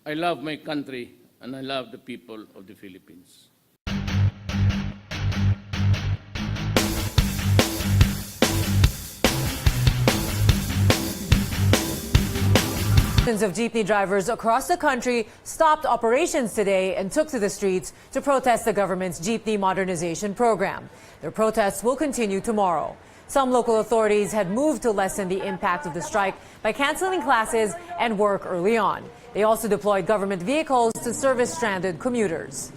I love my country and I love the people of the Philippines. Thousands of jeepney drivers across the country stopped operations today and took to the streets to protest the government's jeepney modernization program. Their protests will continue tomorrow. Some local authorities had moved to lessen the impact of the strike by canceling classes and work early on. They also deployed government vehicles to service stranded commuters.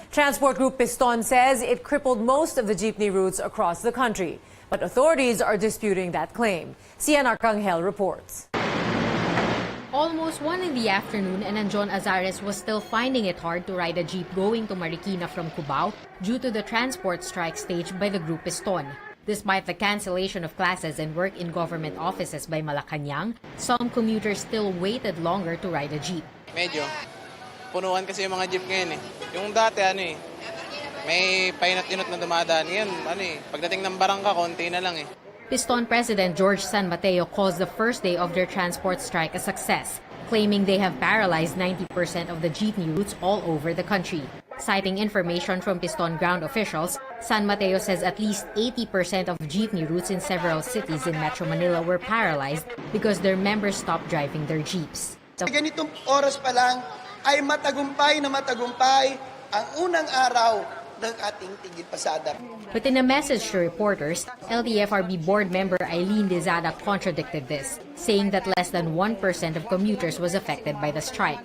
Transport Group Piston says it crippled most of the jeepney routes across the country, but authorities are disputing that claim. Cian Arcangel reports. Almost 1 in the afternoon, and Anjon Azares was still finding it hard to ride a jeep going to Marikina from Cubao due to the transport strike staged by the Group Piston. Despite the cancellation of classes and work in government offices by Malacanang, some commuters still waited longer to ride a jeep. Medyo punuan kasi yung mga jeep ngayon eh. Yung dati may painat-inot na dumadaan. Ngayon pagdating ng barangka, konti na lang eh. Piston President George San Mateo calls the first day of their transport strike a success, claiming they have paralyzed 90% of the jeepney routes all over the country. Citing information from Piston ground officials, San Mateo says at least 80% of jeepney routes in several cities in Metro Manila were paralyzed because their members stopped driving their jeeps. Ganitong oras pa lang ay matagumpay na matagumpay ang unang araw ng ating Tigil Pasada. But in a message to reporters, LTFRB board member Eileen Lizada contradicted this, saying that less than 1% of commuters was affected by the strike.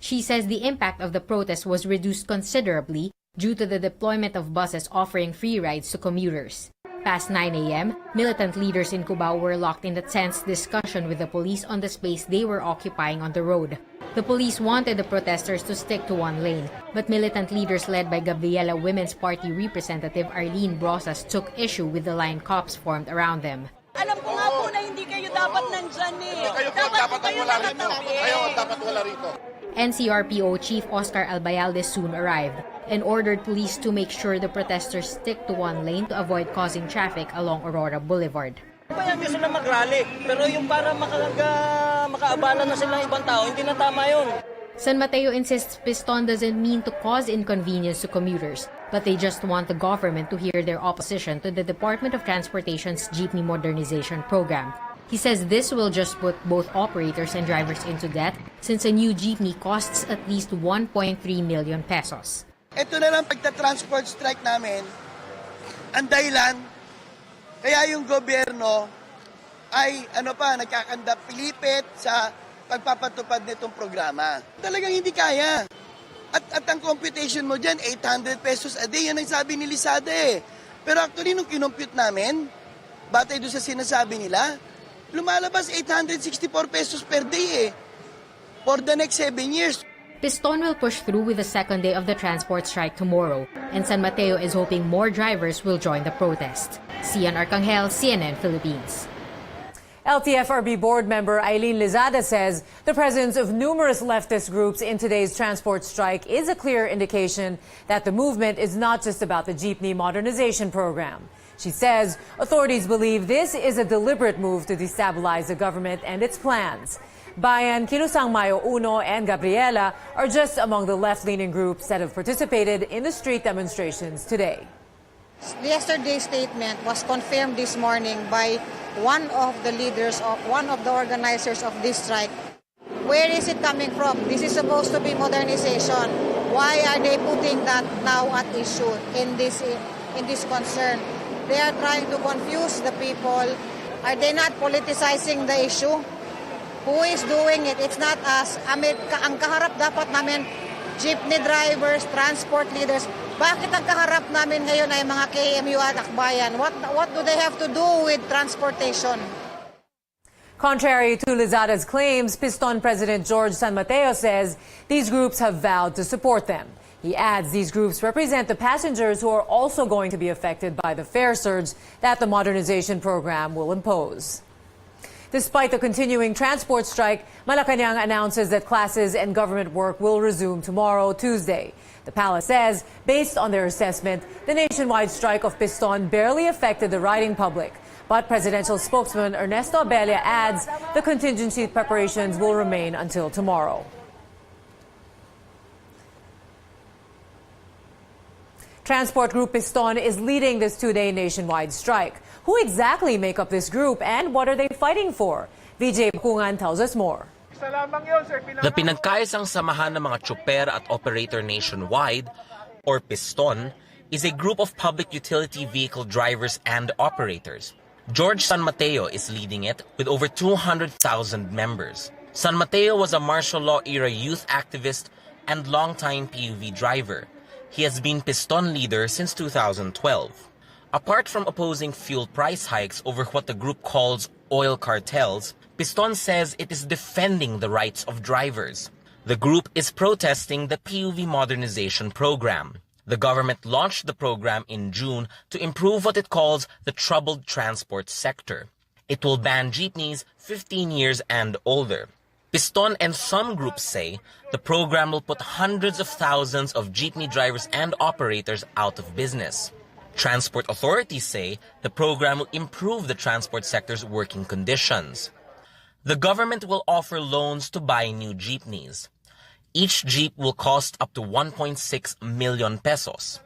She says the impact of the protest was reduced considerably due to the deployment of buses offering free rides to commuters. Past 9 a.m., militant leaders in Cubao were locked in a tense discussion with the police on the space they were occupying on the road. The police wanted the protesters to stick to one lane, but militant leaders led by Gabriela Women's Party representative Arlene Brosas took issue with the line cops formed around them. Alam ko nga po na hindi kayo dapat nandyan eh. Dapat kayo nakatabi. Dapat wala rito. NCRPO Chief Oscar Albayalde soon arrived and ordered police to make sure the protesters stick to one lane to avoid causing traffic along Aurora Boulevard. Kaya nyo sila mag-rally, pero yung para makaabala na sila ng ibang tao, hindi na tama yun. San Mateo insists Piston doesn't mean to cause inconvenience to commuters, but they just want the government to hear their opposition to the Department of Transportation's jeepney modernization program. He says this will just put both operators and drivers into debt since a new jeepney costs at least 1.3 million pesos. Ito na lang pagta-transport strike namin, ang dahilan, kaya yung gobyerno ay nagkakanda pilipit sa pagpapatupad nitong programa. Talagang hindi kaya. At ang computation mo dyan, 800 pesos a day, yan ang sabi ni Lizada eh. Pero actually, nung kinompute namin, batay doon sa sinasabi nila, lumalabas 864 pesos per day eh, for the next 7 years. Piston will push through with the second day of the transport strike tomorrow, and San Mateo is hoping more drivers will join the protest. Cian Arcangel, CNN Philippines. LTFRB board member Eileen Lizada says the presence of numerous leftist groups in today's transport strike is a clear indication that the movement is not just about the jeepney modernization program. She says authorities believe this is a deliberate move to destabilize the government and its plans. Bayan, Kilusang Mayo Uno, and Gabriela are just among the left-leaning groups that have participated in the street demonstrations today. Yesterday's statement was confirmed this morning by one of the organizers of this strike. Where is it coming from? This is supposed to be modernization. Why are they putting that now at issue in this concern? They are trying to confuse the people. Are they not politicizing the issue? Who is doing it? It's not us. Ang kaharap dapat namin, jeepney drivers, transport leaders. Bakit ang kaharap namin ngayon ay mga KMU at Akbayan? What do they have to do with transportation? Contrary to Lizada's claims, Piston President George San Mateo says these groups have vowed to support them. He adds these groups represent the passengers who are also going to be affected by the fare surge that the modernization program will impose. Despite the continuing transport strike, Malacanang announces that classes and government work will resume tomorrow, Tuesday. The palace says, based on their assessment, the nationwide strike of Piston barely affected the riding public. But presidential spokesman Ernesto Abella adds the contingency preparations will remain until tomorrow. Transport Group Piston is leading this two-day nationwide strike. Who exactly make up this group and what are they fighting for? VJ Bakungan tells us more. The pinagkaisang samahan ng mga tsuper at operator nationwide, or Piston, is a group of public utility vehicle drivers and operators. George San Mateo is leading it with over 200,000 members. San Mateo was a martial law era youth activist and longtime PUV driver. He has been Piston leader since 2012. Apart from opposing fuel price hikes over what the group calls oil cartels, Piston says it is defending the rights of drivers. The group is protesting the PUV modernization program. The government launched the program in June to improve what it calls the troubled transport sector. It will ban jeepneys 15 years and older. Piston and some groups say the program will put hundreds of thousands of jeepney drivers and operators out of business. Transport authorities say the program will improve the transport sector's working conditions. The government will offer loans to buy new jeepneys. Each jeep will cost up to 1.6 million pesos.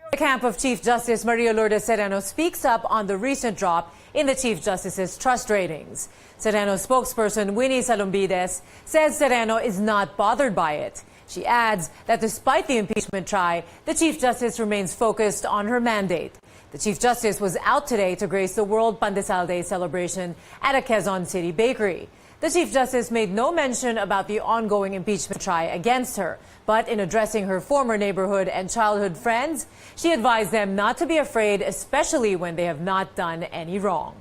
The camp of Chief Justice Maria Lourdes Sereno speaks up on the recent drop in the Chief Justice's trust ratings. Sereno spokesperson Winnie Salumbides says Sereno is not bothered by it. She adds that despite the impeachment try, the Chief Justice remains focused on her mandate. The Chief Justice was out today to grace the World Pandesal Day celebration at a Quezon City bakery. The Chief Justice made no mention about the ongoing impeachment try against her, but in addressing her former neighborhood and childhood friends, she advised them not to be afraid, especially when they have not done any wrong.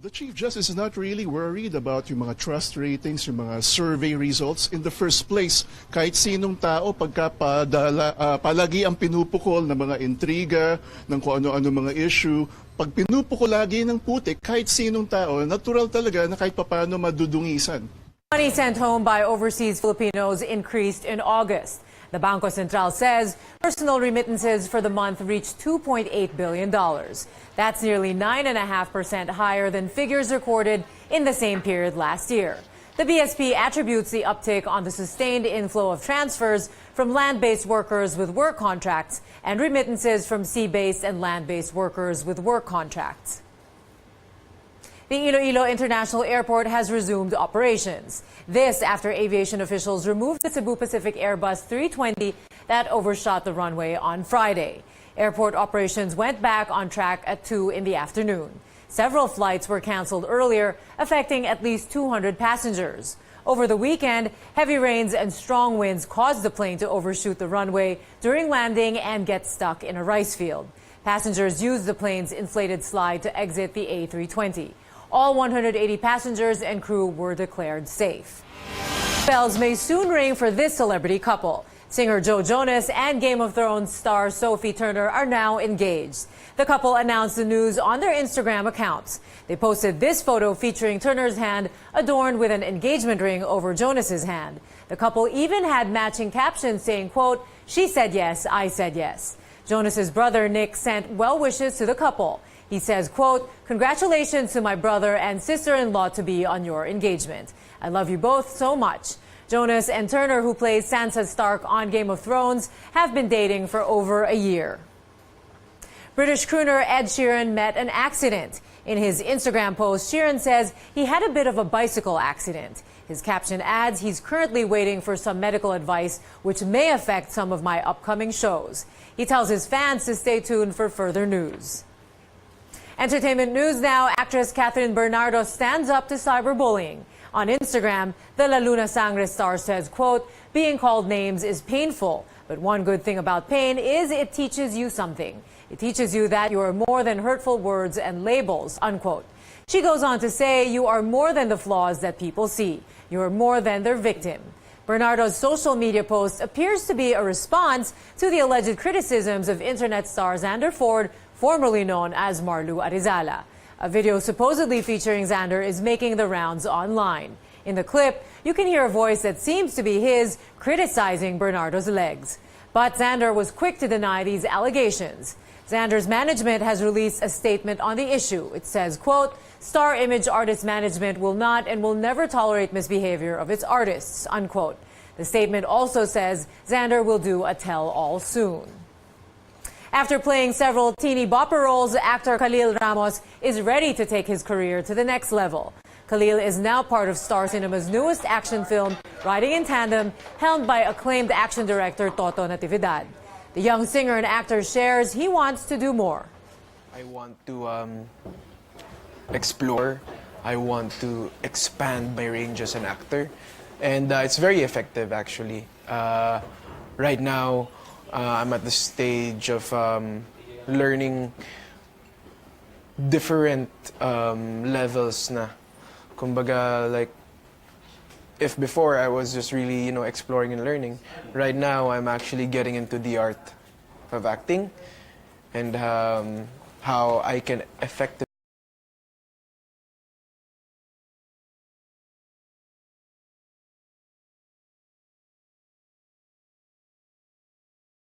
The Chief Justice is not really worried about yung mga trust ratings, yung mga survey results. In the first place, kahit sinong tao palagi ang pinupukol ng mga intriga, ng kung ano-ano mga issue, pag pinupukol lagi ng putik, kahit sinong tao, natural talaga na kahit papano madudungisan. Money sent home by overseas Filipinos increased in August. The Bangko Sentral says personal remittances for the month reached $2.8 billion. That's nearly 9.5% higher than figures recorded in the same period last year. The BSP attributes the uptick on the sustained inflow of transfers from land-based workers with work contracts and remittances from sea-based and land-based workers with work contracts. The Iloilo International Airport has resumed operations. This after aviation officials removed the Cebu Pacific Airbus 320 that overshot the runway on Friday. Airport operations went back on track at 2 in the afternoon. Several flights were canceled earlier, affecting at least 200 passengers. Over the weekend, heavy rains and strong winds caused the plane to overshoot the runway during landing and get stuck in a rice field. Passengers used the plane's inflated slide to exit the A320. All 180 passengers and crew were declared safe. Bells may soon ring for this celebrity couple. Singer Joe Jonas and Game of Thrones star Sophie Turner are now engaged. The couple announced the news on their Instagram accounts. They posted this photo featuring Turner's hand adorned with an engagement ring over Jonas's hand. The couple even had matching captions saying, quote, "She said yes, I said yes." Jonas's brother Nick sent well wishes to the couple. He says, quote, "Congratulations to my brother and sister-in-law-to-be on your engagement. I love you both so much." Jonas and Turner, who plays Sansa Stark on Game of Thrones, have been dating for over a year. British crooner Ed Sheeran met an accident. In his Instagram post, Sheeran says he had a bit of a bicycle accident. His caption adds he's currently waiting for some medical advice which may affect some of my upcoming shows. He tells his fans to stay tuned for further news. Entertainment news now. Actress Catherine Bernardo stands up to cyberbullying. On Instagram, the La Luna Sangre star says, quote, "Being called names is painful, but one good thing about pain is it teaches you something. It teaches you that you are more than hurtful words and labels," unquote. She goes on to say, "You are more than the flaws that people see. You are more than their victim." Bernardo's social media post appears to be a response to the alleged criticisms of internet star Xander Ford, formerly known as Marlu Arizala. A video supposedly featuring Xander is making the rounds online. In the clip, you can hear a voice that seems to be his criticizing Bernardo's legs. But Xander was quick to deny these allegations. Xander's management has released a statement on the issue. It says, quote, "Star Image Artist Management will not and will never tolerate misbehavior of its artists," unquote. The statement also says Xander will do a tell-all soon. After playing several teeny bopper roles, actor Khalil Ramos is ready to take his career to the next level. Khalil is now part of Star Cinema's newest action film, Riding in Tandem, helmed by acclaimed action director Toto Natividad. The young singer and actor shares he wants to do more. I want to explore. I want to expand my range as an actor. And it's very effective, actually. Right now, I'm at the stage of learning different levels na. Kumbaga, like, if before I was just really, exploring and learning, right now I'm actually getting into the art of acting and how I can effectively